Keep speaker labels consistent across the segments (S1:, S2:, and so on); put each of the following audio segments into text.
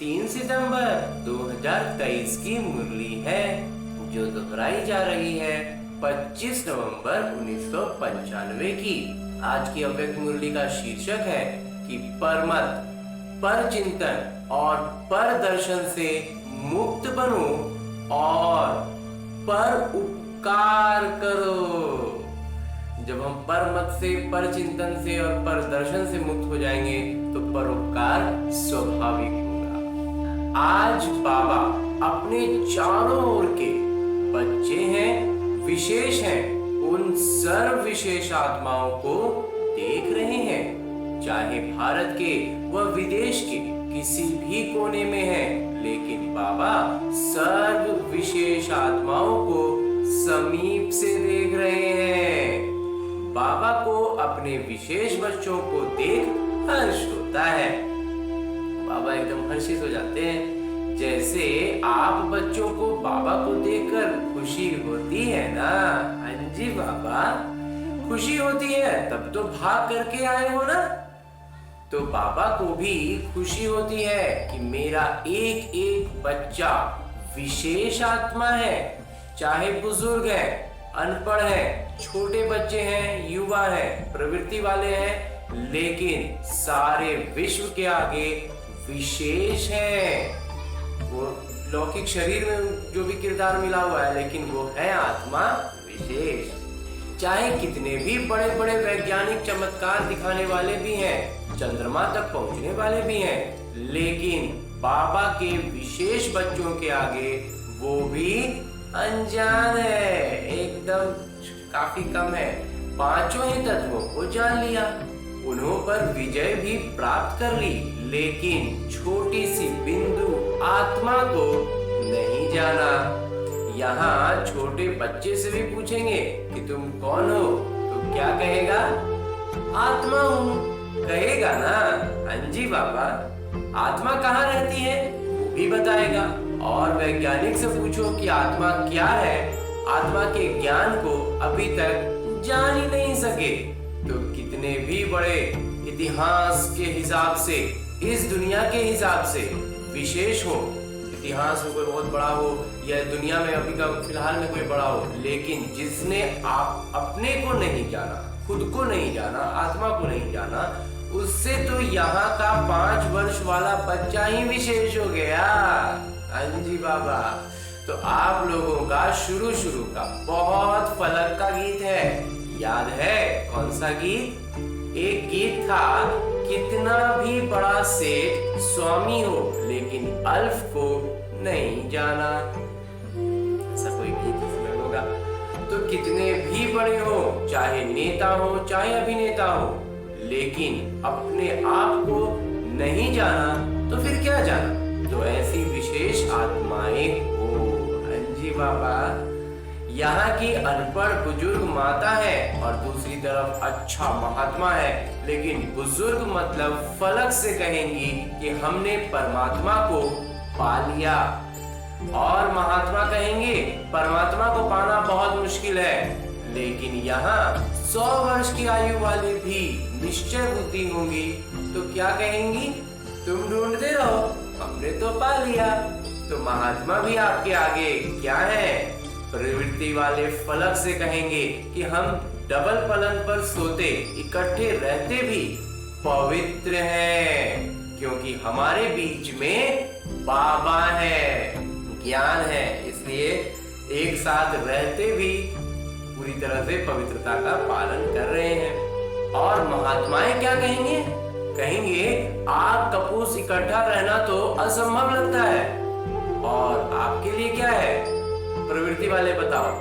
S1: 3 सितंबर 2023 की मुरली है जो दोहराई जा रही है 25 नवंबर 1995 की। आज की अव्यक्त मुरली का शीर्षक है कि परमत, पर चिंतन और पर दर्शन से मुक्त बनो और पर उपकार करो। जब हम परमत से, पर चिंतन से और पर दर्शन से मुक्त हो जाएंगे तो परोपकार स्वाभाविक होगा। आज बाबा अपने चारों ओर के बच्चे हैं, विशेष हैं, उन सर्व विशेष आत्माओं को देख रहे हैं, चाहे भारत के व विदेश के किसी भी कोने में हैं, लेकिन बाबा सर्व विशेष आत्माओं को समीप से देख रहे हैं। बाबा को अपने विशेष बच्चों को देख हर्ष होता है। बाबा एकदम हर्षित हो जाते हैं। जैसे आप बच्चों को बाबा को देखकर खुशी होती है ना? हाँ जी बाबा, खुशी होती है, तब तो भाग करके आए हो ना। तो बाबा को भी खुशी होती है कि मेरा एक एक बच्चा विशेष आत्मा है, चाहे बुजुर्ग है, अनपढ़ है, छोटे बच्चे हैं, युवा हैं, प्रवृत्ति वाले हैं, लेकिन सारे विश्व के आगे विशेष हैं। वो लौकिक शरीर में जो भी किरदार मिला हुआ है, लेकिन वो है आत्मा विशेष। चाहे कितने भी बड़े बड़े वैज्ञानिक चमत्कार दिखाने वाले भी हैं, चंद्रमा तक पहुंचने वाले भी हैं, लेकिन बाबा के विशेष बच्चों के आगे वो भी अनजान है, एकदम काफी कम है। पांचों ही तत्वों को जान लिया, उन्हों पर विजय भी प्राप्त कर ली, लेकिन छोटी सी बिंदु आत्मा को नहीं जाना। यहाँ छोटे बच्चे से भी पूछेंगे कि तुम कौन हो, तो क्या कहेगा? आत्मा हूँ कहेगा ना। हाँ जी बाबा, आत्मा कहाँ रहती है वो भी बताएगा। और वैज्ञानिक से पूछो कि आत्मा क्या है, आत्मा के ज्ञान को अभी तक जान ही नहीं सके। तो कितने भी बड़े इतिहास के हिसाब से, इस दुनिया के हिसाब से विशेष हो, इतिहास में कोई बहुत बड़ा हो या दुनिया में अभी का फिलहाल में कोई बड़ा हो, लेकिन जिसने आप अपने को नहीं जाना, खुद को नहीं जाना, आत्मा को नहीं जाना, उससे तो यहाँ का 5 वर्ष वाला बच्चा ही विशेष हो गया। हाँ जी बाबा, तो आप लोगों का शुरू का बहुत फलक का गीत है, याद है? कौन सा गीत? एक गीत था, कितना भी बड़ा सेठ स्वामी हो, लेकिन अल्फ को नहीं जाना। ऐसा कोई गीत इसमें होगा। तो कितने भी बड़े हो, चाहे नेता हो, चाहे अभिनेता हो, लेकिन अपने आप को नहीं जाना, तो फिर क्या जाना? तो ऐसी विशेष आत्माएं हो। हाँ जी बाबा, यहाँ की अनपढ़ बुजुर्ग माता है और दूसरी तरफ अच्छा महात्मा है, लेकिन बुजुर्ग मतलब फलक से कहेंगी कि हमने परमात्मा को पा लिया, और महात्मा कहेंगे परमात्मा को पाना बहुत मुश्किल है। लेकिन यहाँ 100 वर्ष की आयु वाले भी निश्चय बुद्धि होंगी, तो क्या कहेंगी? तुम ढूंढते रहो, हमने तो पा लिया। तो महात्मा भी आपके आगे क्या है? प्रवृत्ति वाले फलक से कहेंगे कि हम डबल पलंग पर सोते, इकट्ठे रहते भी पवित्र हैं, क्योंकि हमारे बीच में बाबा है, ज्ञान है, इसलिए एक साथ रहते भी पूरी तरह से पवित्रता का पालन कर रहे हैं। और महात्माएं क्या कहेंगे? कहेंगे आग कपूस इकट्ठा रहना तो असंभव लगता है, और आपके लिए क्या है? प्रवृत्ति वाले बताओ,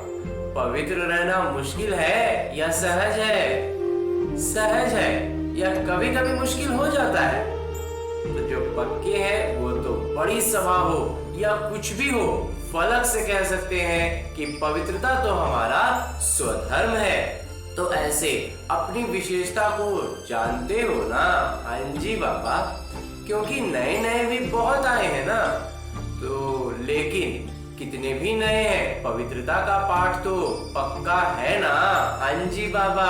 S1: पवित्र रहना मुश्किल है या सहज है? सहज है, या कभी कभी मुश्किल हो जाता है। तो जो पक्के हैं वो तो बड़ी सभा हो या कुछ भी हो, फलक से कह सकते हैं कि पवित्रता तो हमारा स्वधर्म है। तो ऐसे अपनी विशेषता को जानते हो ना? हाँ जी बाबा, क्योंकि नए नए भी बहुत आए हैं ना। तो लेकिन कितने भी नए हैं, पवित्रता का पाठ तो पक्का है ना? हाँ जी बाबा,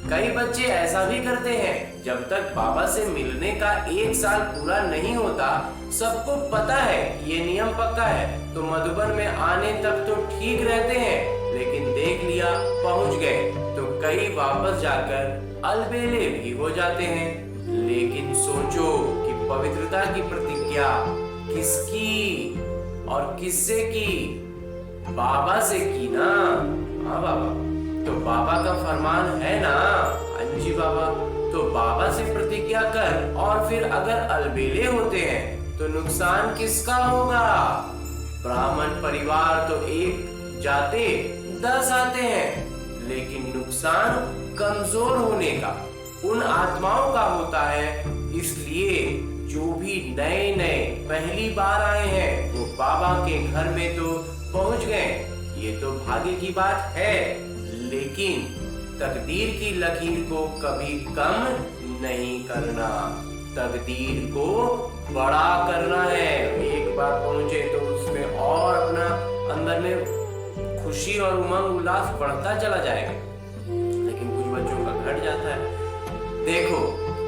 S1: कई बच्चे ऐसा भी करते हैं, जब तक बाबा से मिलने का 1 साल पूरा नहीं होता, सबको पता है ये नियम पक्का है, तो मधुबन में आने तक तो ठीक रहते हैं, लेकिन देख लिया पहुंच गए तो कई वापस जाकर अलबेले भी हो जाते हैं। लेकिन सोचो कि पवित्रता की प्रतिज्ञा किसकी और किससे की? बाबा से की ना। हाँ बाबा, तो बाबा का फरमान है ना। हाँ जी बाबा, तो बाबा से प्रतिज्ञा कर, और फिर अगर अलबेले होते हैं तो नुकसान किसका होगा? ब्राह्मण परिवार तो 1 जाते 10 आते हैं, लेकिन नुकसान कमजोर होने का उन आत्माओं का होता है। इसलिए जो भी नए नए पहली बार आए हैं वो बाबा के घर में तो पहुंच गए, ये तो भाग्य की बात है, लेकिन तकदीर की लकीर को कभी कम नहीं करना, तकदीर को बड़ा करना है। एक बार पहुंचे तो उसमें और अपना अंदर में खुशी और उमंग उल्लास बढ़ता चला जाएगा, लेकिन कुछ बच्चों का घट जाता है। देखो,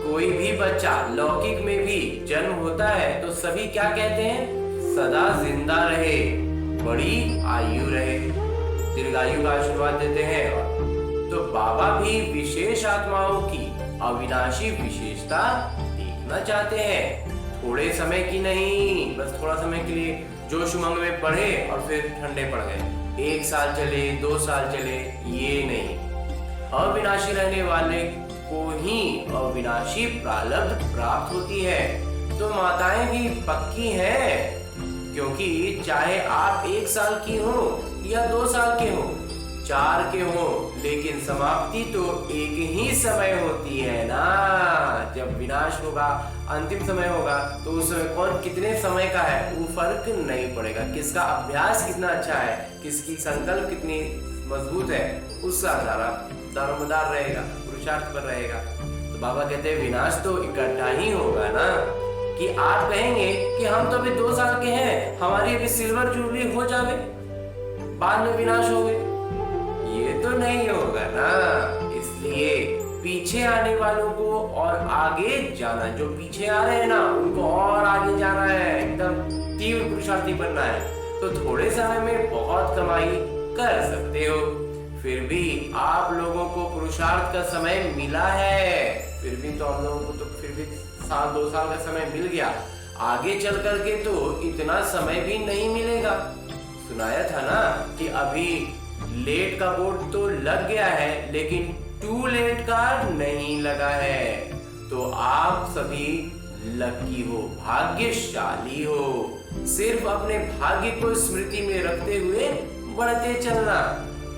S1: कोई भी बच्चा लौकिक में भी जन्म होता है तो सभी क्या कहते हैं? सदा जिंदा रहे, बड़ी आयु रहे, दीर्घायु का आशीर्वाद देते हैं। तो बाबा भी विशेष आत्माओं की अविनाशी विशेषता देखना चाहते हैं, थोड़े समय की नहीं, बस थोड़ा समय के लिए जोश उमंग में पढ़े और फिर ठंडे पड़ गए। 1 साल चले, 2 साल चले, ये नहीं। अविनाशी रहने वाले को ही अविनाशी प्रारब्ध प्राप्त होती है। तो माताएं भी पक्की हैं, क्योंकि चाहे आप 1 साल की हो या 2 साल के हो, 4 के हो, लेकिन समाप्ति तो एक ही समय होती है ना। जब विनाश होगा, अंतिम समय होगा, तो उस समय कौन कितने समय का है वो फर्क नहीं पड़ेगा। किसका अभ्यास कितना अच्छा है, किसकी संकल्प कितनी मजबूत है, उसका सारा दारोमदार रहेगा, पुरुषार्थ पर रहेगा। तो बाबा कहते हैं विनाश तो इकट्ठा ही होगा ना। कि आप कहेंगे कि हम तो अभी 2 साल के हैं, हमारी अभी सिल्वर जुबली हो जावे, बाद में विनाश हो गए, ये तो नहीं होगा ना। इसलिए पीछे आने वालों को और आगे जाना, जो पीछे आ रहे हैं ना उनको और आगे जाना है, एकदम तीव्र पुरुषार्थी बनना है। तो थोड़े समय में बहुत कमाई कर सकते हो। फिर भी आप लोगों को पुरुषार्थ का समय मिला है, फिर भी तो हम लोगों को तो फिर भी 1-2 साल का समय मिल गया। आगे चल करके तो इतना समय भी नहीं मिलेगा। सुनाया था ना कि अभी लेट का बोर्ड तो लग गया है, लेकिन टू लेट का नहीं लगा है। तो आप सभी लकी हो, भाग्यशाली हो। सिर्फ अपने भाग्य को स्मृति में रखते हुए बढ़ते चलना,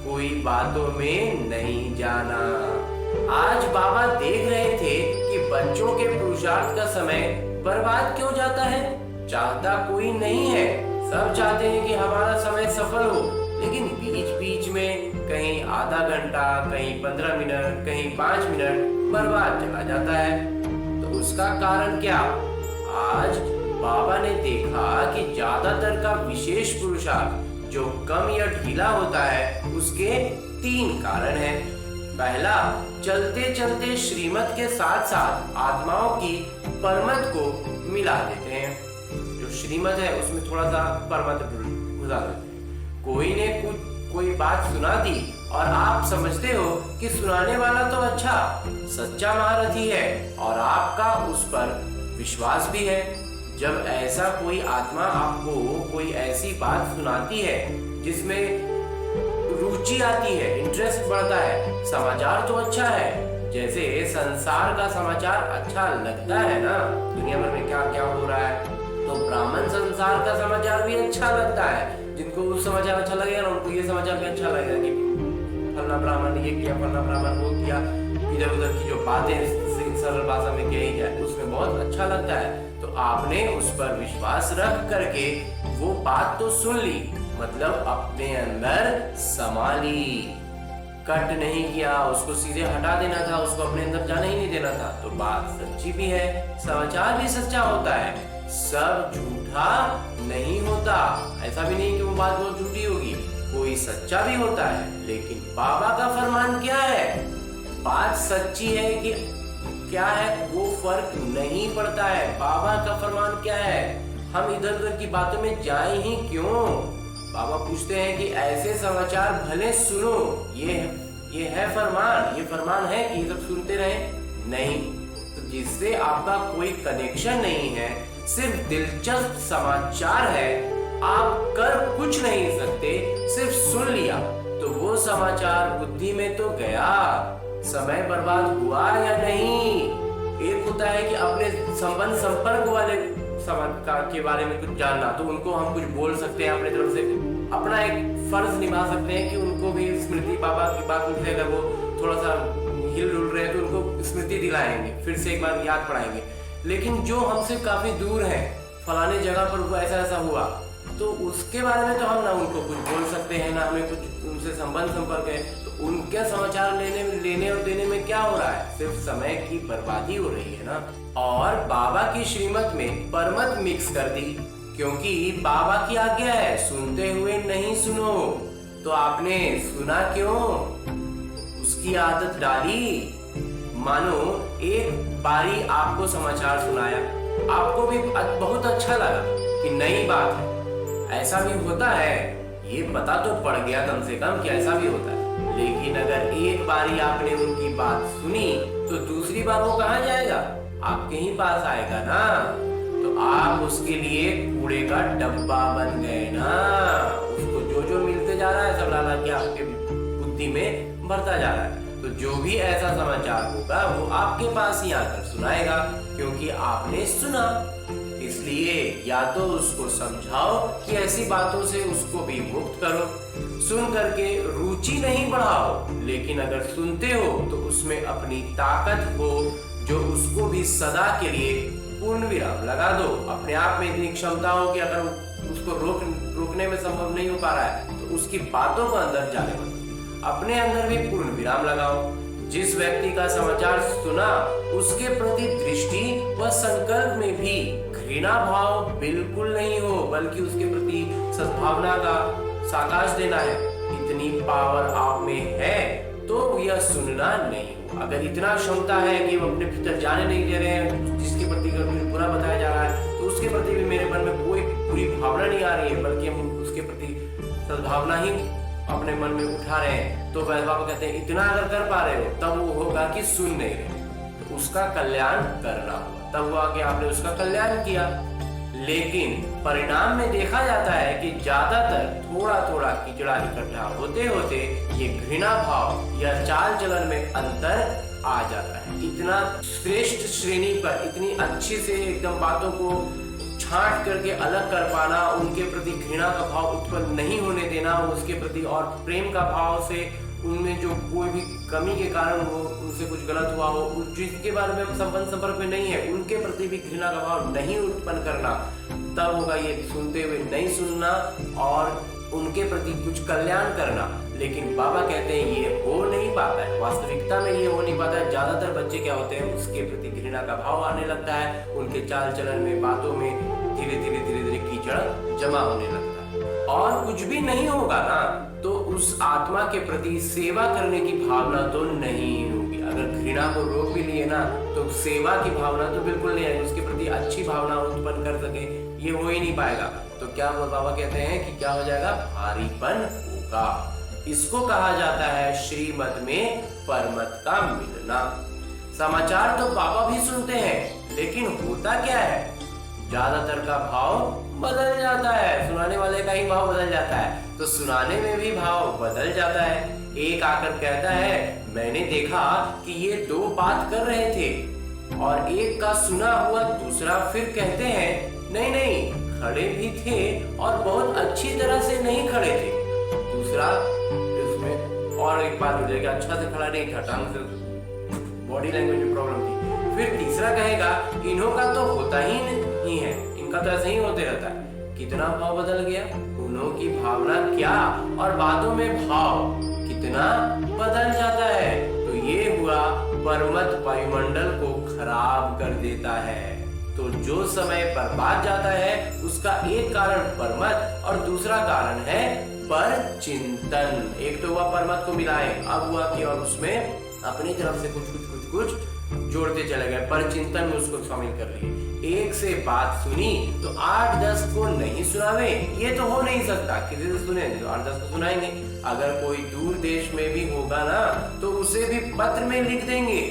S1: कोई बातों में नहीं जाना। आज बाबा देख रहे थे कि बच्चों के पुरुषार्थ का समय बर्बाद क्यों जाता है। चाहता कोई नहीं है, सब चाहते हैं कि हमारा समय सफल हो, लेकिन बीच बीच में कहीं आधा घंटा, कहीं 15 मिनट, कहीं 5 मिनट बर्बाद चला जाता है। तो उसका कारण क्या? आज बाबा ने देखा कि ज्यादातर का विशेष पुरुषार्थ जो कम या ढीला होता है, उसके 3 कारण हैं। पहला, चलते चलते श्रीमत के साथ साथ आत्माओं की परमत को मिला देते हैं। जो श्रीमत है उसमें थोड़ा सा परमत घुसा देते हैं। कोई ने कोई बात सुना दी और आप समझते हो कि सुनाने वाला तो अच्छा सच्चा महारथी है और आपका उस पर विश्वास भी है। जब ऐसा कोई आत्मा आपको कोई ऐसी बात सुनाती है जिसमें रुचि आती है, इंटरेस्ट बढ़ता है, समाचार तो अच्छा है, जैसे संसार का समाचार अच्छा लगता है ना, दुनिया भर में क्या क्या हो रहा है, तो ब्राह्मण संसार का समाचार भी अच्छा लगता है। जिनको उस समाचार अच्छा लगेगा ना, उनको ये समाचार भी अच्छा लगेगा कि फलना ब्राह्मण ने ये किया, फलना ब्राह्मण वो किया, इधर उधर की जो बातें सरल भाषा में कही जाए उसमें बहुत अच्छा लगता है। तो आपने उस पर विश्वास रख करके वो बात तो सुन ली, मतलब अपने अंदर समा ली, कट नहीं किया, उसको सीधे हटा देना था, उसको अपने अंदर जाने ही नहीं देना था। तो बात सच्ची भी है, समाचार भी सच्चा होता है, सब झूठा नहीं होता। ऐसा भी नहीं कि वो बात बहुत झूठी होगी, कोई सच्चा भी होता है। लेकिन बाबा का फरमान क्या है? बात सच्ची है कि क्या है वो फर्क नहीं पड़ता है। बाबा का फरमान क्या है, हम इधर उधर की बातों में जाए ही क्यों। बाबा पूछते हैं कि ऐसे समाचार भले सुनो, ये है फरमान, ये फरमान है कि ये सब सुनते रहे नहीं। तो जिससे आपका कोई कनेक्शन नहीं है, सिर्फ दिलचस्प समाचार है, आप कर कुछ नहीं सकते, सिर्फ सुन लिया, तो वो समाचार बुद्धि में तो गया, समय बर्बाद हुआ या नहीं। एक होता है कि अपने संबंध संपर्क वाले के बारे में कुछ जानना, तो उनको हम कुछ बोल सकते हैं, अपने तरफ से अपना एक फर्ज निभा सकते हैं कि उनको भी स्मृति, बाबा की बात उनसे अगर वो थोड़ा सा हिल डुल रहे हैं तो उनको स्मृति दिलाएंगे, फिर से एक बार याद पढ़ाएंगे। लेकिन जो हमसे काफी दूर है, फलाने जगह पर वो ऐसा ऐसा हुआ, तो उसके बारे में तो हम ना उनको कुछ बोल सकते हैं, ना हमें कुछ उनसे संबंध संपर्क है। तो उनके समाचार लेने और देने में क्या हो रहा है, सिर्फ समय की बर्बादी हो रही है ना। और बाबा की श्रीमत में परमत मिक्स कर दी, क्योंकि बाबा की आज्ञा है सुनते हुए नहीं सुनो। तो आपने सुना क्यों, उसकी आदत डाली। मानो एक बारी आपको समाचार सुनाया, आपको भी बहुत अच्छा लगा कि नई बात है, ऐसा भी होता है, ये पता तो पड़ गया कम से कम कि ऐसा भी होता है। लेकिन अगर एक बारी आपने उनकी बात सुनी तो दूसरी बार वो कहाँ जाएगा, आपके ही पास आएगा ना। तो आप उसके लिए कूड़े का डब्बा बन गए ना। उसको जो जो मिलते जा रहा है सब ला के आपके बुद्धि में भरता जा रहा है। तो जो भी ऐसा समाचार होगा वो आपके पास ही आकर सुनाएगा, क्योंकि आपने सुना। इसलिए या तो उसको समझाओ कि ऐसी बातों से उसको भी मुक्त करो, सुन करके रुचि नहीं बढ़ाओ, लेकिन अगर सुनते हो तो उसमें अपनी ताकत हो, जो उसको भी सदा के लिए पूर्ण विराम लगा दो। अपने आप में इतनी क्षमता हो कि अगर उसको रोकने में संभव नहीं हो पा रहा है तो उसकी बातों को अंदर जाने दो, अपने अंदर भी पूर्ण विराम लगाओ। जिस व्यक्ति का समाचार सुना उसके प्रति दृष्टि व संकल्प में भी घृणा भाव बिल्कुल नहीं हो, बल्कि उसके प्रति सद्भावना का साकाश देना है। इतनी पावर आप में है तो यह सुनना नहीं हो। अगर इतना क्षमता है कि वो अपने भीतर जाने नहीं दे रहे हैं, जिसके प्रति बुरा बताया जा रहा है, तो उसके प्रति भी मेरे मन में कोई बुरी भावना नहीं आ रही है, बल्कि हम उसके प्रति सद्भावना ही अपने मन में उठा रहे हैं। तो बाबा कहते हैं इतना अगर कर पा रहे हो तब वो होगा कि सुन नहीं रहे, तो उसका कल्याण करना होगा, तब हुआ कि आपने उसका कल्याण किया। लेकिन परिणाम में देखा जाता है कि ज्यादातर थोड़ा थोड़ा कीचड़ा इकट्ठा होते होते ये घृणा भाव या चाल चलन में अंतर आ जाता है। इतना श्रेष्ठ श्रेणी पर इतनी अच्छी से एकदम बातों को छांट करके अलग कर पाना, उनके प्रति घृणा का भाव उत्पन्न नहीं होने देना, उसके प्रति और प्रेम का भाव से उनमें जो कोई भी कमी के कारण वो उनसे कुछ गलत हुआ हो, जिसके बारे में संबंध संपर्क में नहीं है, उनके प्रति भी घृणा का भाव नहीं उत्पन्न करना, तब होगा ये सुनते हुए नहीं सुनना और उनके प्रति कुछ कल्याण करना। लेकिन बाबा कहते हैं ये हो नहीं पाता है, वास्तविकता में ये हो नहीं पाता है। ज्यादातर बच्चे क्या होते हैं, उसके प्रति घृणा का भाव आने लगता है, उनके चाल चलन में, बातों में धीरे धीरे कीचड़ जमा होने लगता है। और कुछ भी नहीं होगा ना तो उस आत्मा के प्रति सेवा करने की भावना तो नहीं होगी। अगर घृणा को रोक भी लिए ना तो सेवा की भावना तो बिल्कुल नहीं आएगी, उसके प्रति अच्छी भावना उत्पन्न कर सके, ये हो ही नहीं पाएगा। तो क्या बाबा कहते हैं कि क्या हो जाएगा, भारीपन होगा। इसको कहा जाता है श्रीमत में परमत का मिलना। समाचार तो बाबा भी सुनते हैं, लेकिन होता क्या है, ज्यादातर का भाव बदल जाता है, सुनाने वाले का ही भाव बदल जाता है, तो सुनाने में भी भाव बदल जाता है। एक आकर कहता है मैंने देखा कि ये दो बात कर रहे थे, और एक का सुना हुआ दूसरा फिर कहते हैं नहीं नहीं खड़े भी थे और बहुत अच्छी तरह से नहीं खड़े थे। दूसरा इसमें और एक बात हो जाएगी, अच्छा से खड़ा नहीं था, टांग से बॉडी लैंग्वेज में प्रॉब्लम थी। फिर तीसरा कहेगा इन्हों का तो होता ही नहीं है, इनका तो ऐसे ही होते रहता है। कितना भाव बदल गया, उन्हों की भावना क्या और बातों में भाव कितना बदल जाता है। तो ये हुआ परमत वायुमंडल को खराब कर देता है। तो जो समय बर्बाद जाता है उसका एक कारण परमत और दूसरा कारण है पर चिंतन। एक तो हुआ परमत को मिलाए, अब हुआ कि और उसमें अपनी तरफ से कुछ जोड़ते चले गए, पर चिंतन में उसको शामिल कर लिए। एक से बात सुनी तो 8-10 को नहीं सुनावे, ये तो हो नहीं सकता। किसी से सुने तो 8-10 को सुनाएंगे। अगर कोई दूर देश में भी होगा ना तो उसे भी पत्र में लिख देंगे।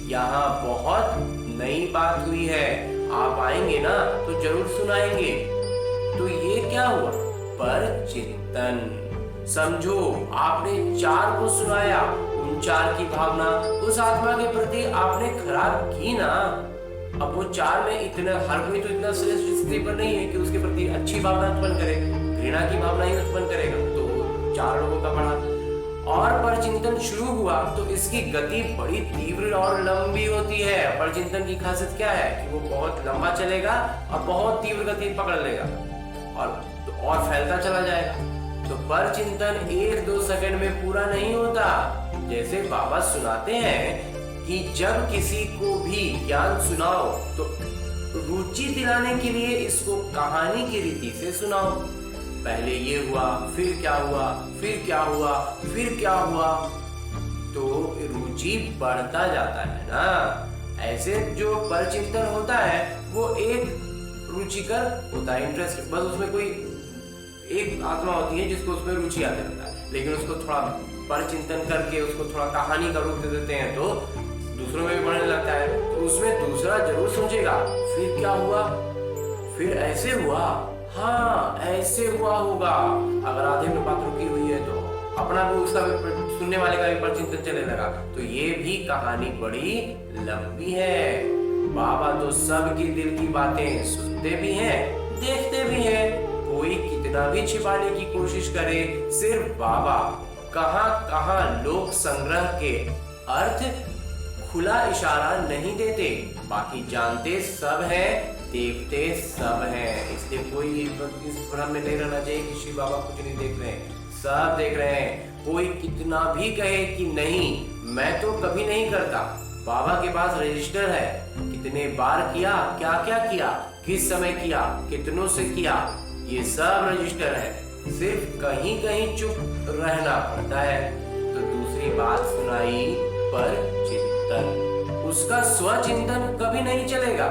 S1: यहाँ बहुत नई बात हुई है, आप आएंगे ना तो जरूर सुनाएंगे। तो ये क्या हुआ? पर चिंतन। समझो, आपने 4 को सुनाया, उन 4 की भावना उस आत्मा के प्रति आपने खराब की ना। अब वो 4 में इतना, हर कोई तो इतना श्रेष्ठ स्थिति पर नहीं है कि उसके प्रति अच्छी भावना उत्पन्न करे, घृणा की भावना ही उत्पन्न करेगा। तो 4 लोगों का बढ़ा और परचिंतन शुरू हुआ तो इसकी गति बड़ी तीव्र और लंबी होती है। परचिंतन की खासियत क्या है कि वो बहुत लंबा चलेगा और बहुत तीव्र गति पकड़ लेगा और फैलता चला जाएगा। तो परचिंतन 1-2 सेकंड में पूरा नहीं होता। जैसे बाबा सुनाते हैं कि जब किसी को भी ज्ञान सुनाओ तो रुचि दिलाने के लिए इसको कहानी की रीति से सुनाओ। पहले ये हुआ, फिर क्या हुआ, फिर क्या हुआ, फिर क्या हुआ, तो रुचि बढ़ता जाता है ना। ऐसे जो परचिंतन होता है वो एक रुचिकर होता है, इंटरेस्ट, बस उसमें कोई एक आत्मा होती है जिसको उसमें रुचि आती रहता है। लेकिन उसको थोड़ा परचिंतन करके उसको थोड़ा कहानी का रूप दे देते हैं तो दूसरों में भी बढ़ने लगता है। तो उसमें दूसरा जरूर सोचेगा फिर क्या हुआ, फिर ऐसे हुआ, हाँ ऐसे हुआ होगा। अगर आधे में बात रुकी हुई है तो अपना भी, उसका भी, सुनने वाले का भी परचिंतन चले लगा। तो ये भी कहानी बड़ी लंबी है। बाबा तो सबकी दिल की बातें सुनते भी हैं, देखते भी हैं। कोई कितना भी छिपाने की कोशिश करे, सिर्फ बाबा कहां कहां लोक संग्रह के अर्थ खुला इशारा नहीं देते। बाकी जानते सब हैं, देखते सब हैं। इसलिए कोई इस भ्रम में नहीं रहना चाहिए कि शिव बाबा कुछ नहीं देख रहे हैं, सब देख रहे हैं। कोई कितना भी कहे कि नहीं मैं तो कभी नहीं करता, बाबा के पास रजिस्टर है, कितने बार किया, क्या क्या किया, किस समय किया, कितनों से किया, ये सब रजिस्टर है। सिर्फ कहीं कहीं चुप रहना पड़ता है। तो दूसरी बात सुनाई पर चिंतन, उसका स्वचिंतन कभी नहीं चलेगा।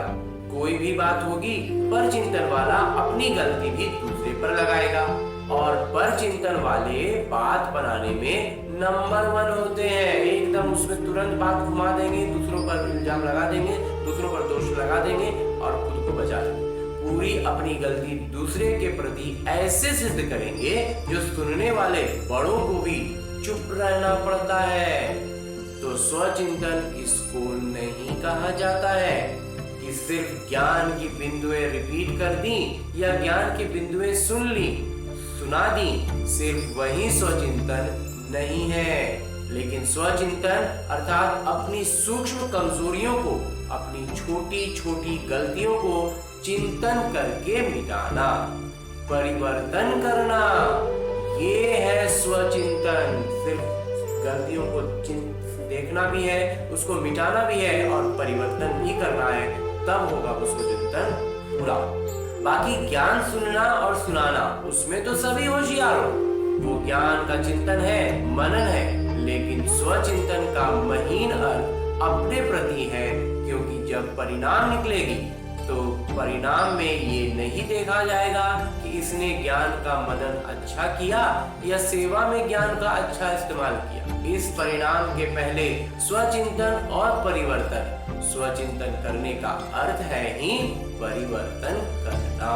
S1: कोई भी बात होगी पर चिंतन वाला अपनी गलती भी दूसरे पर लगाएगा। और पर चिंतन वाले बात बनाने में नंबर 1 होते हैं। एकदम उसमें तुरंत बात घुमा देंगे, दूसरों पर इल्जाम लगा देंगे, दूसरों पर दोष लगा देंगे और खुद को बचा लेंगे। पूरी अपनी गलती दूसरे के प्रति ऐसे सिद्ध करेंगे जो सुनने वाले बड़ों को भी चुप रहना पड़ता है। तो स्वचिंतन इसको नहीं कहा जाता है कि सिर्फ ज्ञान की बिंदुएं रिपीट कर दी या ज्ञान की बिंदुएं सुन ली, सुना दी, सिर्फ वही स्वचिंतन नहीं है। लेकिन स्वचिंतन अर्थात अपनी सूक्ष्म कमजोरियों को, अपनी छोटी छोटी गलतियों को चिंतन करके मिटाना, परिवर्तन करना, ये है स्वचिंतन। सिर्फ गलतियों को देखना भी है, उसको मिटाना भी है और परिवर्तन भी करना है, तब होगा वो स्वचिंतन पूरा। बाकी ज्ञान सुनना और सुनाना उसमें तो सभी होशियार हो, वो ज्ञान का चिंतन है, मनन है। लेकिन स्वचिंतन का महीन अर्थ अपने प्रति है, क्योंकि जब परिणाम निकलेगी तो परिणाम में ये नहीं देखा जाएगा कि इसने ज्ञान का मनन अच्छा किया या सेवा में ज्ञान का अच्छा इस्तेमाल किया। इस परिणाम के पहले स्वचिंतन और परिवर्तन। स्वचिंतन करने का अर्थ है ही परिवर्तन करना।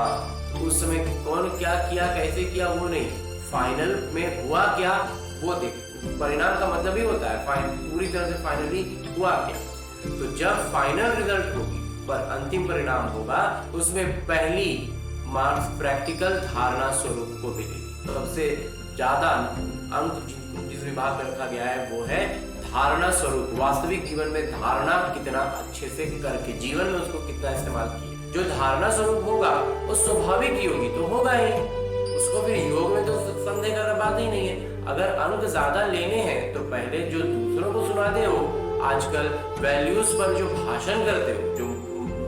S1: उस समय कौन क्या किया, कैसे किया वो नहीं, फाइनल में हुआ क्या वो देख। परिणाम का मतलब ही होता है पूरी तरह से फाइनली हुआ क्या। तो जब फाइनल रिजल्ट होगी पर अंतिम परिणाम होगा, उसमें पहली मार्क्स प्रैक्टिकल धारणा स्वरूप को मिलेगी। तो सबसे ज्यादा अंक जिस विभाग में रखा गया है वो है धारणा स्वरूप। वास्तविक जीवन में धारणा कितना अच्छे से करके जीवन में उसको कितना इस्तेमाल किया। जो धारणा स्वरूप होगा वो स्वाभाविक योगी तो होगा ही, उसको फिर योग में तो संदेह करने बात ही नहीं है। अगर अंक ज्यादा लेने हैं तो पहले जो दूसरों को सुनाते हो, आजकल वैल्यूज पर जो भाषण करते हो, जो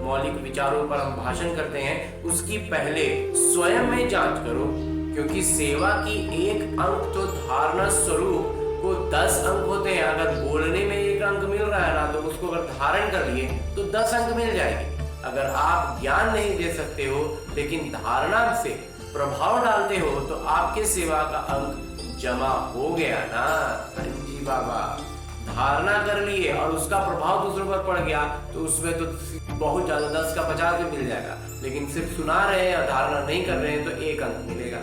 S1: मौलिक विचारों पर हम भाषण करते हैं, उसकी पहले स्वयं में जांच करो। क्योंकि सेवा की एक अंक तो धारणा स्वरूप को 10 अंक होते हैं। अगर बोलने में 1 अंक मिल रहा है ना, तो उसको अगर धारण कर लिए तो 10 अंक मिल जाएंगे। अगर आप ज्ञान नहीं दे सकते हो लेकिन धारणा से प्रभाव डालते हो, तो आपके सेवा का अंक जमा हो गया ना। हाँ जी बाबा, धारणा कर लिए और उसका प्रभाव दूसरों पर पड़ गया, तो उसमें तो बहुत ज्यादा 10 का 50 भी मिल जाएगा। लेकिन सिर्फ सुना रहे हैं और धारणा नहीं कर रहे हैं, तो 1 अंक मिलेगा।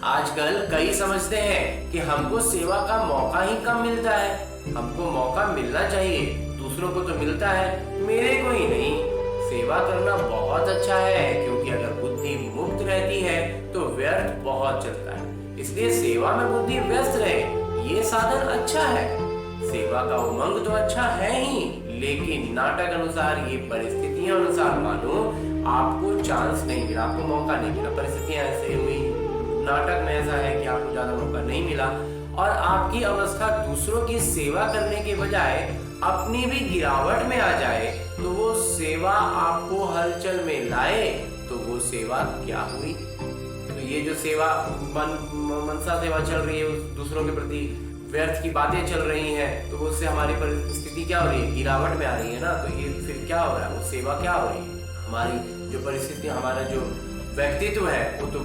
S1: आजकल कई समझते हैं कि हमको सेवा का मौका ही कम मिलता है, हमको मौका मिलना चाहिए, दूसरों को तो मिलता है, मेरे को ही नहीं। सेवा करना बहुत अच्छा है, क्योंकि अगर बुद्धि मुक्त रहती है तो व्यर्थ बहुत चलता है। इसलिए सेवा में बुद्धि व्यस्त रहे, ये साधन अच्छा है। सेवा का उमंग तो अच्छा है ही, लेकिन नाटक अनुसार, ये परिस्थितियों अनुसार मानो आपको चांस नहीं मिला, आपको मौका नहीं मिला, परिस्थितियां ऐसे हुई, नाटक में ऐसा है कि आपको ज्यादा मौका नहीं मिला और आपकी अवस्था दूसरों की सेवा करने के बजाय अपनी भी गिरावट में आ जाए, तो वो सेवा आपको हलचल में लाए, तो वो सेवा क्या हुई? तो ये जो सेवा मनसा सेवा चल रही है, दूसरों के प्रति व्यर्थ की बातें चल रही हैं, तो उससे हमारी परिस्थिति क्या हो रही है? गिरावट में आ रही है ना। तो ये फिर क्या हो रहा है? वो सेवा क्या हो रही है? हमारी जो परिस्थिति, हमारा जो व्यक्तित्व है, वो तो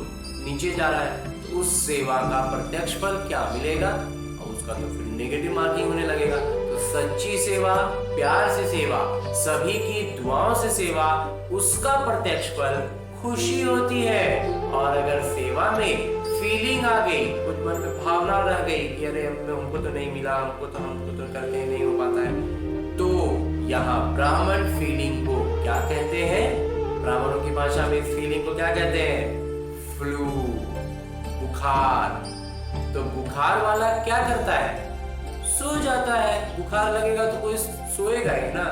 S1: नीचे जा रहा है। तो उस सेवा का प्रत्यक्ष फल क्या मिलेगा? और उसका तो फिर नेगेटिव मार्किंग होने लगेगा। तो सच्ची सेवा, प्यार से सेवा, सभी की दुआओं से सेवा, उसका प्रत्यक्ष फल खुशी होती है। और अगर सेवा में फीलिंग आ गई, कुछ मन में भावना रह गई कि अरे हमको तो नहीं मिला, हमको तो करके नहीं हो पाता है, तो यहाँ ब्राह्मण फीलिंग को क्या कहते हैं? ब्राह्मणों की भाषा में इस फीलिंग को क्या कहते हैं? फ्लू, बुखार। तो बुखार वाला क्या करता है? सो जाता है। बुखार लगेगा तो कोई सोएगा ही ना,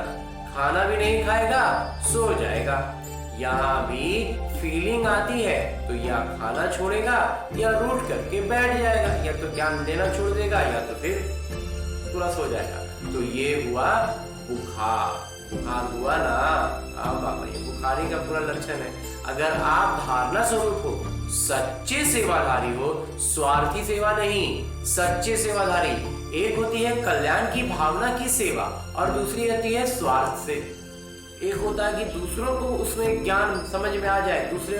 S1: खाना भी नहीं खाएगा, सो जाएगा। यहाँ भी फीलिंग आती है तो या खाना छोड़ेगा या रूठ करके बैठ जाएगा, या तो ज्ञान देना छोड़ देगा या तो फिर पूरा सो जाएगा। तो ये हुआ बुखार। बुखार हुआ ना। हाँ बाबा, ये बुखारी का पूरा लक्षण है। अगर आप धारणा स्वरूप हो, सच्चे सेवाधारी हो, स्वार्थी सेवा नहीं, सच्चे सेवाधारी। एक होती है कल्याण की भावना की सेवा और दूसरी होती है स्वार्थ से। एक होता है कि दूसरों को उसमें ज्ञान समझ में आ जाए, दूसरे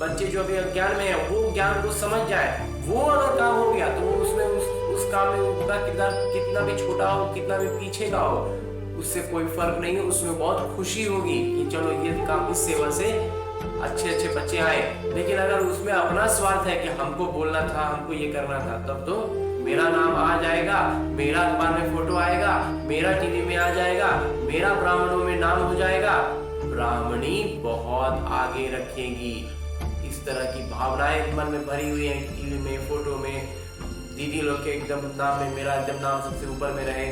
S1: बच्चे जो अभी अज्ञान में है वो ज्ञान को समझ जाए, वो अगर काम हो गया तो वो उसमें उस काम में उनका किरदार कितना भी छोटा हो, कितना भी पीछे का हो, उससे कोई फर्क नहीं है। उसमें बहुत खुशी होगी कि चलो ये काम, इस सेवा से अच्छे बच्चे आए। लेकिन अगर उसमें अपना स्वार्थ है कि हमको बोलना था, हमको ये करना था, तब तो मेरा नाम आ जाएगा, मेरा अखबार में फोटो आएगा, मेरा टीवी में आ जाएगा, मेरा ब्राह्मणों में नाम हो जाएगा, ब्राह्मणी बहुत आगे रखेगी। इस तरह की भावनाएं मन में भरी हुई हैं, टीवी में, फोटो में, दीदी लोग के एकदम नाम में मेरा एकदम नाम सबसे ऊपर में रहे,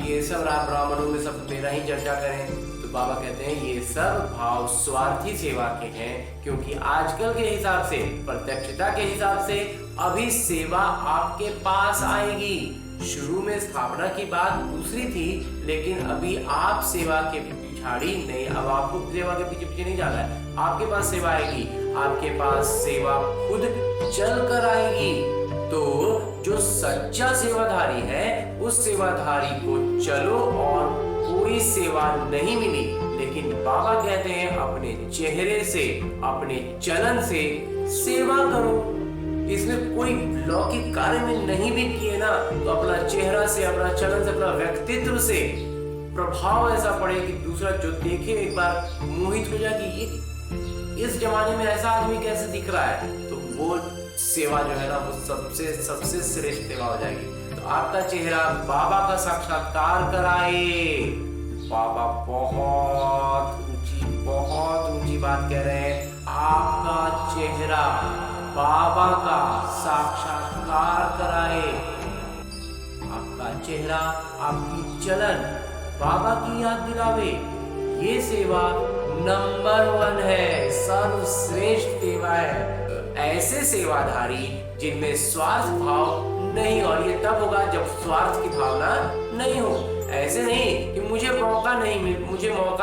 S1: ये सब ब्राह्मणों में सब मेरा ही चर्चा करें। तो बाबा कहते हैं ये सब भाव स्वार्थी सेवा के हैं, क्योंकि आजकल के हिसाब से, प्रत्यक्षता के हिसाब से अभी सेवा आपके पास आएगी। शुरू में स्थापना की बात दूसरी थी, लेकिन अभी आप सेवा के पिछाड़ी नहीं, अब आपको सेवा के पीछे नहीं जाना है, आपके पास सेवा आएगी, आपके पास सेवा खुद चल कर आएगी। तो जो सच्चा सेवाधारी है, उस सेवाधारी को चलो और कोई सेवा नहीं मिली, लेकिन बाबा कहते हैं अपने चेहरे से, अपने चलन से सेवा करो। इसमें कोई लौकिक कार्य में नहीं भी किए ना, तो अपना चेहरा से, अपना चलन से, अपना व्यक्तित्व से प्रभाव ऐसा पड़े कि दूसरा जो देखे एक बार मोहित हो जाए कि ये इस जमाने में ऐसा आदमी कैसे दिख रहा है। तो वो सेवा जो है ना, वो सबसे श्रेष्ठ सेवा हो जाएगी। तो आपका चेहरा बाबा का साक्षात्कार कराए। बाबा बहुत ऊंची बात कह रहे हैं। आपका चेहरा बाबा का साक्षात्कार कराए, आपका चेहरा, आपकी चलन बाबा की याद दिलावे। ये सेवा नंबर 1 है, सर्वश्रेष्ठ सेवा है। ऐसे सेवाधारी जिनमें स्वार्थ भाव नहीं, और ये तब होगा जब स्वार्थ की भावना नहीं हो। ऐसे नहीं कि मुझे मौका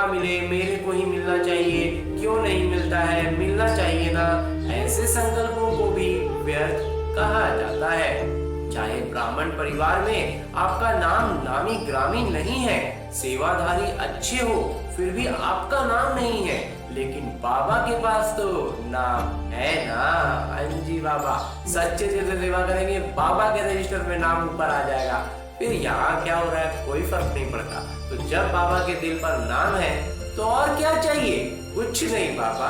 S1: मिले, मेरे को ही मिलना चाहिए, क्यों नहीं मिलता है, मिलना चाहिए ना। ऐसे संकल्पों को भी व्यर्थ कहा जाता है। चाहे ब्राह्मण परिवार में आपका नाम नामी ग्रामी नहीं है, सेवाधारी अच्छे हो, फिर भी आपका नाम नहीं है, लेकिन बाबा के पास तो नाम है ना। हाँ जी बाबा, सच्चे दिल से सेवा करेंगे, बाबा के रजिस्टर में नाम ऊपर आ जाएगा। फिर यहाँ क्या हो रहा है, कोई फर्क नहीं पड़ता। तो जब बाबा के दिल पर नाम है तो और क्या चाहिए? कुछ नहीं बाबा,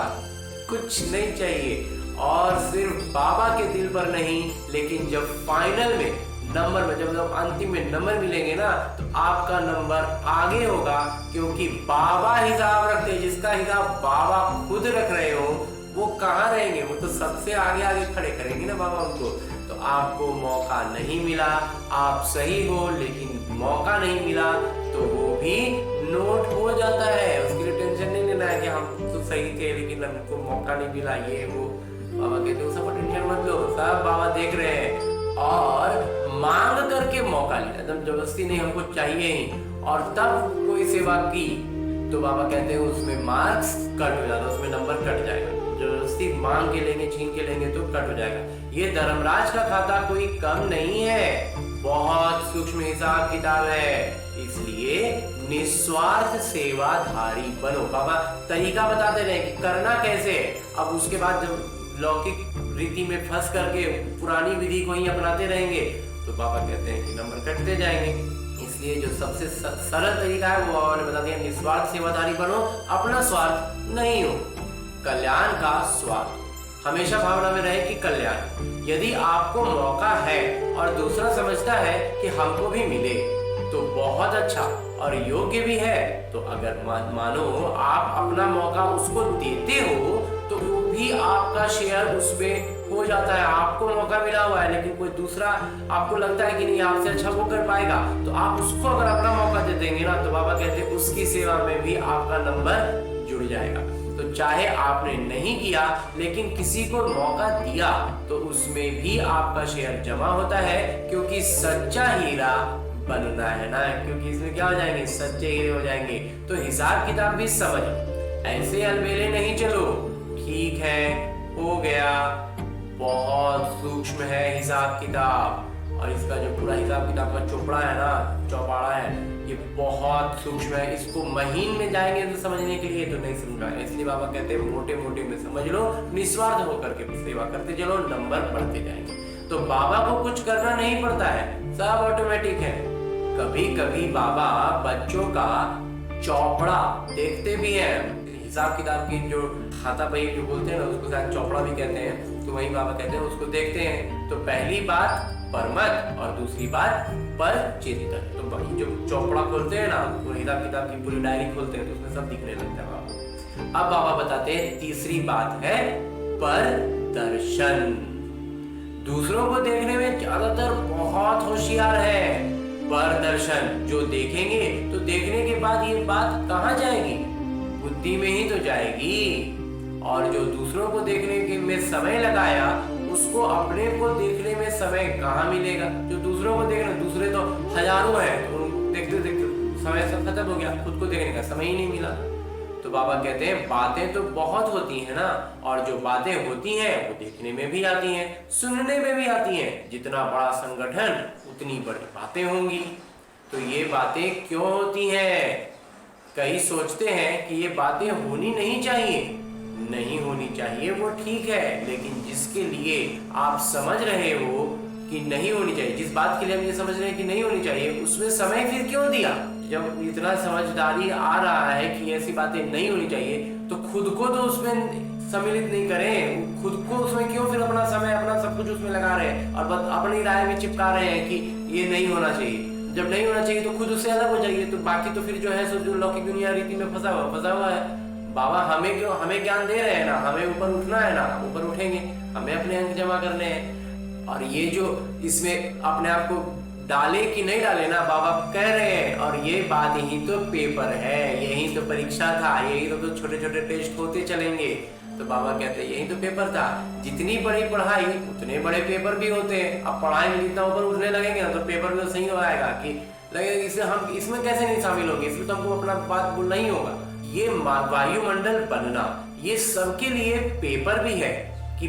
S1: कुछ नहीं चाहिए। और सिर्फ बाबा के दिल पर नहीं, लेकिन जब फाइनल में नंबर में, जब अंतिम में नंबर मिलेंगे ना, तो आपका नंबर आगे होगा, क्योंकि बाबा हिसाब रखते हैं। जिसका हिसाब बाबा खुद रख रहे हो वो कहाँ रहेंगे, वो तो सबसे आगे आगे खड़े करेंगे ना बाबा उनको। तो आपको मौका नहीं मिला, आप सही हो लेकिन मौका नहीं मिला, तो वो भी नोट हो जाता है। उसके लिए टेंशन नहीं लेना है कि हम तो सही थे लेकिन हमको मौका नहीं मिला, ये वो। बाबा कहते हो सब टेंशन मत लो, सब बाबा देख रहे हैं। और मांग करके मौका लिया, एकदम जबरदस्ती नहीं, हमको चाहिए ही, और तब कोई सेवा की तो बाबा कहते हैं उसमें मार्क्स कट हो जाता है, उसमें नंबर कट जाएगा। जबरदस्ती मांग के लेंगे, छीन के लेंगे तो कट हो जाएगा। ये धर्मराज का खाता कोई कम नहीं है, बहुत सूक्ष्म हिसाब किताब है, इसलिए निस्वार्थ सेवाधारी बनो। बाबा तरीका बताते रहे कि करना कैसे। अब उसके बाद जब लौकिक रीति में फंस करके पुरानी विधि को ही अपनाते रहेंगे तो बाबा कहते हैं कि नंबर कटते जाएंगे। इसलिए जो सबसे सरल तरीका है वो बाबा ने बता दिया, निस्वार्थ सेवाधारी बनो, अपना स्वार्थ नहीं हो, कल्याण का स्वार्थ। हमेशा भावना में रहे कि कल्याण। यदि आपको मौका है और दूसरा समझता है कि हमको भी मिले तो बहुत अच्छा और योग्य भी है, तो अगर मानो आप अपना मौका उसको देते हो तो वो भी आपका शेयर उसमें हो जाता है। आपको मौका मिला हुआ है लेकिन कोई दूसरा आपको लगता है कि नहीं आपसे अच्छा वो कर पाएगा, तो आप उसको अगर अपना मौका दे देंगे ना, तो बाबा कहते हैं उसकी सेवा में भी आपका नंबर जुड़ जाएगा। तो चाहे आपने नहीं किया लेकिन किसी को मौका दिया तो उसमें भी आपका शेयर जमा होता है, क्योंकि सच्चा हीरा बनना है ना, क्योंकि इसमें क्या हो जाएंगे, सच्चे हीरे हो जाएंगे। तो हिसाब किताब भी समझो, ऐसे अलबेले नहीं चलो। ठीक है, हो गया, बहुत सूक्ष्म है हिसाब किताब, और इसका जो पूरा हिसाब किताब का चोपड़ा है ना, चौपाड़ा है, ये बहुत सूक्ष्म है। इसको महीन में जाएंगे तो समझने के लिए तो नहीं समझा, इसलिए बाबा कहते हैं मोटे मोटे में समझ लो, निस्वार्थ होकर के सेवा करते चलो, नंबर बढ़ते जाएंगे। तो बाबा को कुछ करना नहीं पड़ता है, सब ऑटोमेटिक है। कभी कभी बाबा बच्चों का चौपड़ा देखते भी हैं, हिसाब किताब की जो खाता बही जो बोलते हैं ना, उसको शायद चौपड़ा भी कहते हैं, तो वही बाबा कहते हैं उसको देखते हैं। तो पहली बात परमत और दूसरी बात पर चिंतन। तो जो चौपड़ा खोलते हैं ना, वो हिसाब किताब की पूरी डायरी खोलते हैं तो उसमें सब दिखने लगता है बाबा। अब बाबा बताते हैं तीसरी बात है पर दर्शन। दूसरों को देखने में ज्यादातर बहुत होशियार है, पर दर्शन जो देखेंगे तो देखने के बाद ये बात कहाँ जाएगी, बुद्धि में ही तो जाएगी। और जो दूसरों को देखने के में समय लगाया उसको अपने को देखने में समय कहाँ मिलेगा। जो दूसरों को देखना, दूसरे तो हजारों हैं, तो देखते देखते समय सब खत्म हो गया, खुद को देखने का समय ही नहीं मिला। तो बाबा कहते हैं बातें तो बहुत होती है ना, और जो बातें होती हैं वो देखने में भी आती हैं, सुनने में भी आती हैं। जितना बड़ा संगठन उतनी बड़ी बातें होंगी। तो ये बातें क्यों होती हैं? कई सोचते हैं कि ये बातें होनी नहीं चाहिए। नहीं होनी चाहिए वो ठीक है, लेकिन जिसके लिए आप समझ रहे हो कि नहीं होनी चाहिए, जिस बात के लिए हम ये समझ रहे हैं कि नहीं होनी चाहिए, उसमें समय फिर क्यों दिया? जब इतना समझदारी आ रहा है कि ऐसी बातें नहीं होनी चाहिए, तो खुद को तो उसमें सम्मिलित नहीं करें, खुद को उसमें क्यों फिर अपना समय, अपना सब कुछ उसमें लगा रहे हैं और बस अपनी राय में चिपका रहे हैं कि ये नहीं होना चाहिए। जब नहीं होना चाहिए तो खुद उससे अलग हो जाइए। तो बाकी तो फिर जो है सो जो लौकिक दुनिया रीति में फंसा हुआ है। बाबा हमें क्यों, हमें ज्ञान दे रहे हैं ना, हमें ऊपर उठना है ना, ऊपर उठेंगे, हमें अपने अंक जमा करने हैं। और ये जो इसमें अपने आप को डाले कि नहीं डाले ना, बाबा कह रहे हैं, और ये बात यही तो पेपर है, यही तो परीक्षा था, यही तो छोटे छोटे टेस्ट होते चलेंगे। तो बाबा कहते हैं यही तो पेपर था। जितनी बड़ी पढ़ाई उतने बड़े पेपर भी होते हैं। अब पढ़ाई में जितना ऊपर उठने लगेंगे ना, तो पेपर में सही हो आएगा कि लगेगा इससे हम इसमें कैसे नहीं शामिल होंगे, इसमें तो हमको अपना बात बोलना ही होगा। ये वायुमंडल बनना, ये सबके लिए पेपर भी है। कि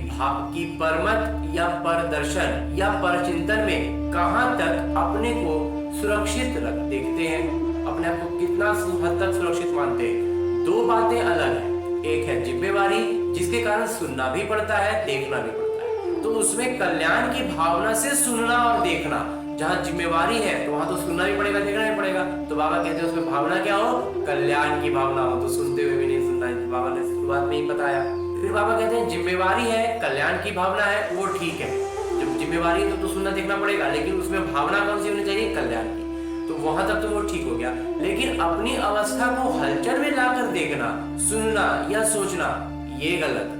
S1: परमत या परदर्शन या परचिंतन में कहां तक अपने को सुरक्षित देखते हैं, अपने आप को कितना हद तक सुरक्षित मानते हैं। दो बातें अलग हैं, एक है जिम्मेवारी जिसके कारण सुनना भी पड़ता है, देखना भी पड़ता है। तो उसमें कल्याण की भावना से सुनना और देखना, जहाँ जिम्मेवारी है तो वहां तो सुनना भी पड़ेगा, देखना भी पड़ेगा। तो बाबा कहते हैं उसमें भावना क्या हो, कल्याण की भावना हो। तो सुनते हुए भी नहीं सुनना है, बाबा ने शुरुआत में ही बताया। फिर बाबा कहते हैं जिम्मेवारी है, कल्याण की भावना है, वो ठीक है। जब जिम्मेवारी है तो सुनना देखना पड़ेगा, लेकिन उसमें भावना कौन सी होनी चाहिए, कल्याण की। तो वहां तक तो वो ठीक हो गया। लेकिन अपनी अवस्था को हलचल में लाकर देखना, सुनना या सोचना, ये गलत।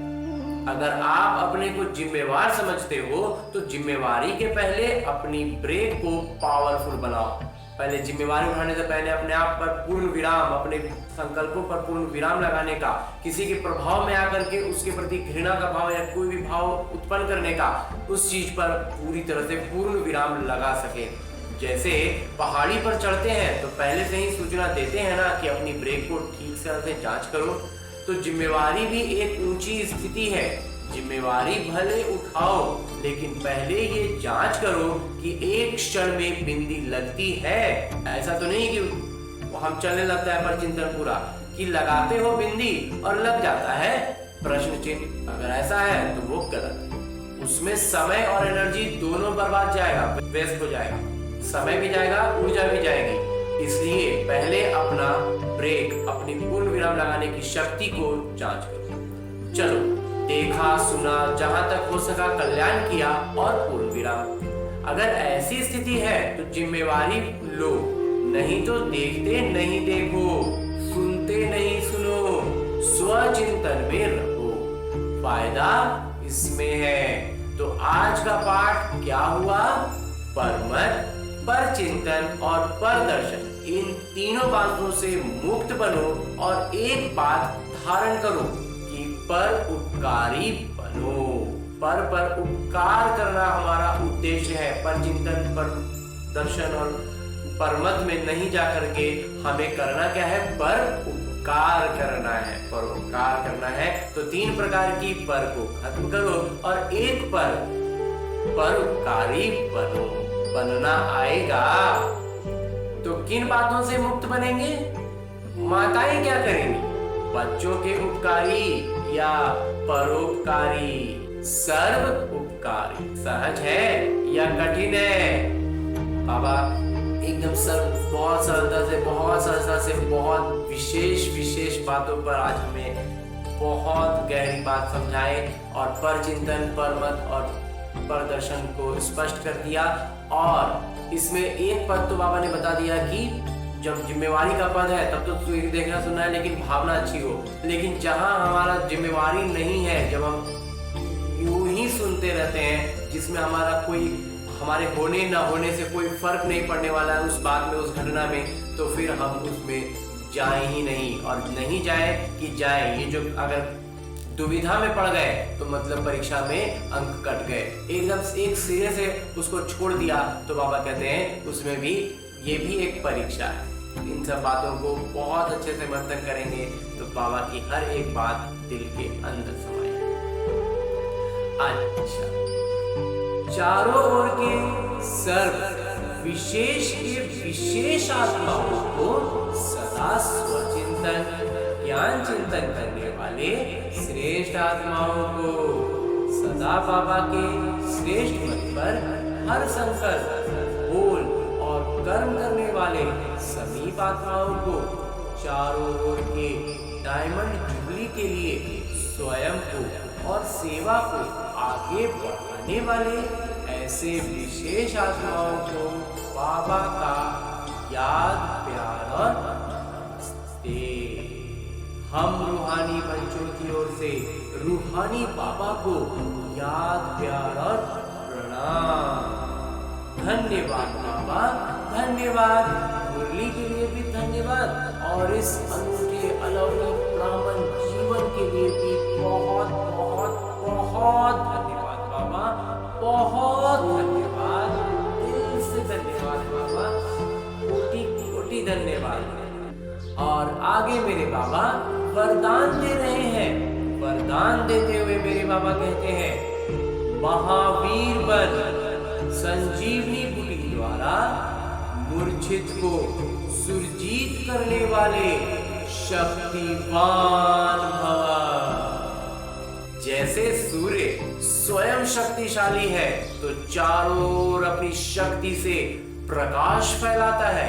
S1: अगर आप अपने को जिम्मेवार समझते हो तो जिम्मेवारी के पहले अपनी ब्रेक को पावरफुल बनाओ। पहले जिम्मेवारी उठाने से पहले अपने आप पर पूर्ण विराम, अपने संकल्पों पर पूर्ण विराम लगाने का, किसी के प्रभाव में आकर के उसके प्रति घृणा का भाव या कोई भी भाव उत्पन्न करने का, उस चीज पर पूरी तरह से पूर्ण विराम लगा सके। जैसे पहाड़ी पर चढ़ते हैं तो पहले से ही सूचना देते हैं ना कि अपनी ब्रेक को ठीक से जांच करो। तो जिम्मेवारी भी एक ऊंची स्थिति है। जिम्मेवारी भले उठाओ, लेकिन पहले ये जांच करो कि एक क्षण में बिंदी लगती है। ऐसा तो नहीं कि हम चलने लगता है पर चिंतन पूरा, कि लगाते हो बिंदी और लग जाता है प्रश्न चिन्ह। अगर ऐसा है तो वो गलत। उसमें समय और एनर्जी दोनों बर्बाद जाएगा, वेस्ट हो जाएगा, समय भी जाएगा, ऊर्जा भी जाएगी। इसलिए पहले अपना ब्रेक, अपनी पूर्ण विराम लगाने की शक्ति को जांच करो। चलो, देखा सुना, जहां तक हो सका कल्याण किया और पूर्ण विराम। अगर ऐसी स्थिति है तो जिम्मेवारी लो, नहीं तो देखते नहीं देखो, सुनते नहीं सुनो, स्वचिंतन में रहो, फायदा इसमें है। तो आज का पाठ क्या हुआ, परमत, परचिंतन और परदर्शन, इन तीनों बातों से मुक्त बनो और एक बात धारण करो कि पर उपकारी बनो। पर उपकार करना हमारा उद्देश्य है। परचिंतन, पर दर्शन और परमत में नहीं जाकर के हमें करना क्या है, पर उपकार करना है। पर उपकार करना है तो तीन प्रकार की पर को खत्म करो और एक पर उपकारी बनो, बनना आएगा। तो किन बातों से मुक्त बनेंगे, माताएं क्या करेंगी, बच्चों के उपकारी या परोपकारी, सर्व उपकारी। सहज है या कठिन है, बाबा एकदम बहुत सरलता से बहुत विशेष बातों पर आज हमें बहुत गहरी बात समझाए और परचिंतन, परमत और परदर्शन को स्पष्ट कर दिया। और इसमें एक पद तो बाबा ने बता दिया कि जब जिम्मेवारी का पद है तब तो देखना सुनना है, लेकिन भावना अच्छी हो। लेकिन जहां हमारा जिम्मेवारी नहीं है, जब हम यूं ही सुनते रहते हैं, जिसमें हमारा कोई, हमारे होने ना होने से कोई फर्क नहीं पड़ने वाला है उस बात में, उस घटना में, तो फिर हम उसमें जाए ही नहीं। और नहीं जाए कि जाए, ये जो अगर दुविधा में पड़ गए तो मतलब परीक्षा में अंक कट गए। एकदम एक सिरे से उसको छोड़ दिया तो बाबा कहते हैं उसमें भी ये भी एक परीक्षा है। इन सब बातों को बहुत अच्छे से मंथन करेंगे तो बाबा की हर एक बात दिल के अंदर समाएगी। अच्छा, चारों ओर के सर्व विशेष के विशेष आत्माओं को सदा स्वचिंतन, ज्ञान चिंतन करने वाले श्रेष्ठ आत्माओं को, सदा बाबा के श्रेष्ठ मत पर हर संकल्प, बोल और कर्म करने वाले समीप आत्माओं को, चारों ओर के डायमंड जुबली के लिए स्वयं को और सेवा को आगे बढ़ाने वाले ऐसे विशेष आत्माओं को बाबा का याद, प्यार और नमस्ते। हम रूहानी मंचों की ओर से रूहानी बाबा को याद, प्यार और प्रणाम। धन्यवाद बाबा, धन्यवाद। मुरली के लिए भी धन्यवाद और इस अनूठे अलौकिक ब्राह्मण जीवन के लिए भी बहुत बहुत बहुत धन्यवाद बाबा, बहुत धन्यवाद, दिल से धन्यवाद बाबा, कोटि कोटि धन्यवाद। और आगे मेरे बाबा वरदान दे रहे हैं, वरदान देते हुए मेरे बाबा कहते हैं, महावीर बन, संजीवनी बूटी द्वारा मूर्छित को सुरजीत करने वाले शक्तिवान भव। जैसे सूर्य स्वयं शक्तिशाली है तो चारों ओर अपनी शक्ति से प्रकाश फैलाता है,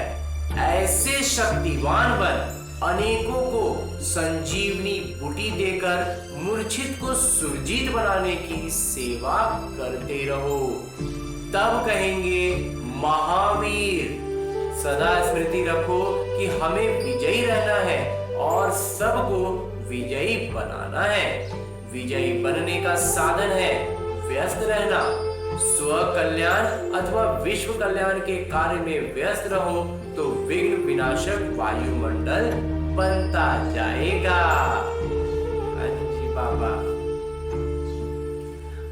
S1: ऐसे शक्तिवान बन अनेकों को संजीवनी बूटी देकर मूर्छित को सुरजीत बनाने की सेवा करते रहो, तब कहेंगे महावीर। सदा स्मृति रखो कि हमें विजयी रहना है और सबको विजयी बनाना है। विजयी बनने का साधन है व्यस्त रहना। स्व कल्याण अथवा विश्व कल्याण के कार्य में व्यस्त रहो तो विघ्न विनाशक वायुमंडल बनता जाएगा। बाबा।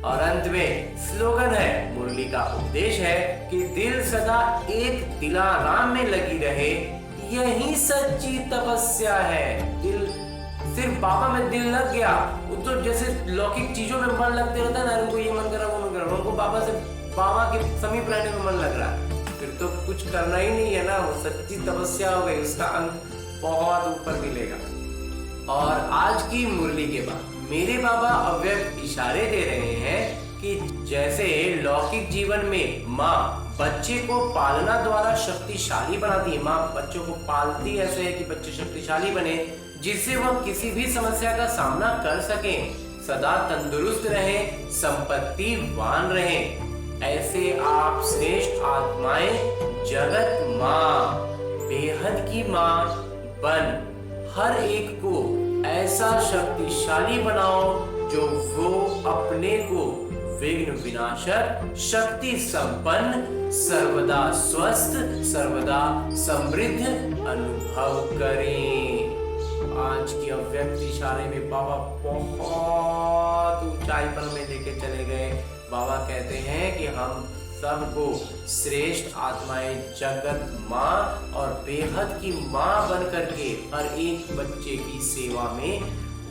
S1: और अंत में स्लोगन है, मुरली का उपदेश है कि दिल सदा एक दिलाराम में लगी रहे, यही सच्ची तपस्या है। दिल सिर्फ बाबा में दिल लग गया, वो तो जैसे लौकिक चीजों में मन लगते रहता है ना, उनको ये मन कर रहा, वो मन कर रहा, उनको बाबा के समीप रहने में मन लग रहा है, फिर तो कुछ करना ही नहीं है ना, वो सच्ची तपस्या हो गई, उसका अंत बहुत ऊपर मिलेगा। और आज की मुरली के बाद मेरे बाबा अव्यक्त इशारे दे रहे हैं कि जैसे लौकिक जीवन में माँ बच्चे को पालना द्वारा शक्तिशाली बनाती है, माँ बच्चों को पालती ऐसे है कि बच्चे शक्तिशाली बने, जिससे वह किसी भी समस्या का सामना कर सके, सदा तंदुरुस्त रहे, संपत्तिवान रहे। ऐसे आप श्रेष्ठ आत्माएं जगत माँ, बेहद की माँ बन हर एक को ऐसा शक्तिशाली बनाओ जो वो अपने को विघ्न विनाशक, शक्ति संपन्न, सर्वदा स्वस्थ, सर्वदा समृद्ध अनुभव करें। आज की अव्यक्त इशारे में बाबा बहुत ऊंचाई पर में लेके चले गए। बाबा कहते हैं कि हम सबको श्रेष्ठ आत्माएं जगत माँ और बेहद की माँ बन करके हर एक बच्चे की सेवा में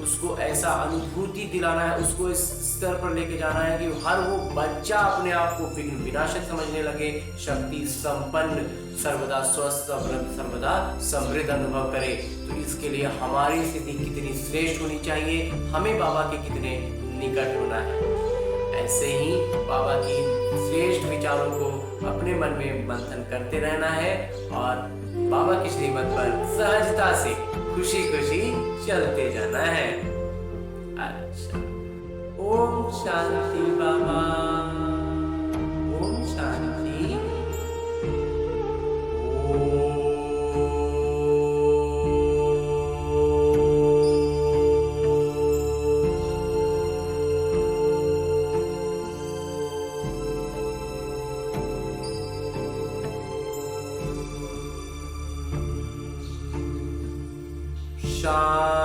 S1: उसको ऐसा अनुभूति दिलाना है, उसको इस स्तर पर लेके जाना है कि हर वो बच्चा अपने आप को विघ्न विनाशक समझने लगे, शक्ति संपन्न, सर्वदा स्वस्थ, सर्वदा समृद्ध अनुभव करे। तो इसके लिए हमारी स्थिति कितनी श्रेष्ठ होनी चाहिए, हमें बाबा के कितने निकट होना है। ऐसे ही बाबा की श्रेष्ठ विचारों को अपने मन में मंथन करते रहना है और बाबा की श्रीमत पर सहजता से खुशी खुशी चलते जाना है। अच्छा, ओम शांति बाबा, ओम शांति। शांति।